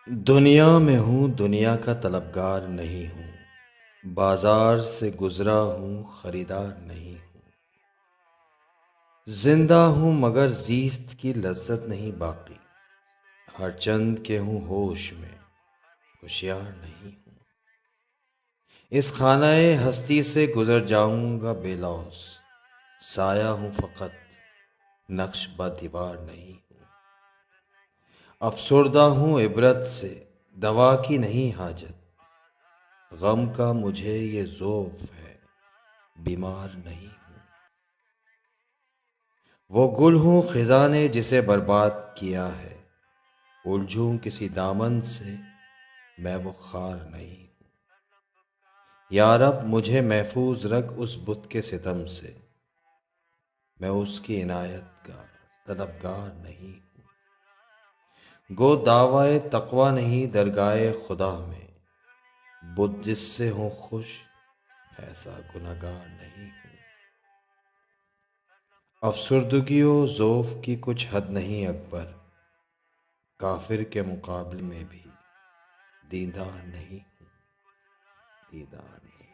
دنیا میں ہوں، دنیا کا طلبگار نہیں ہوں، بازار سے گزرا ہوں، خریدار نہیں ہوں۔ زندہ ہوں مگر زیست کی لذت نہیں باقی، ہر چند کے ہوں ہوش میں، ہوشیار نہیں ہوں۔ اس خانہ ہستی سے گزر جاؤں گا بے لوث، سایہ ہوں فقط، نقش بہ دیوار نہیں ہوں۔ افسردہ ہوں عبرت سے، دوا کی نہیں حاجت، غم کا مجھے یہ ذوف ہے، بیمار نہیں ہوں۔ وہ گل ہوں خزاں نے جسے برباد کیا ہے، الجھوں کسی دامن سے، میں وہ خار نہیں ہوں۔ یا رب مجھے محفوظ رکھ اس بت کے ستم سے، میں اس کی عنایت کا طلبگار نہیں ہوں۔ گو دعویٰ تقویٰ نہیں درگاہ خدا میں، بت جس سے ہوں خوش، ایسا گنہگار نہیں ہوں۔ افسردگی و ذوف کی کچھ حد نہیں اکبر، کافر کے مقابلے میں بھی دیندار نہیں ہوں، دیندار نہیں۔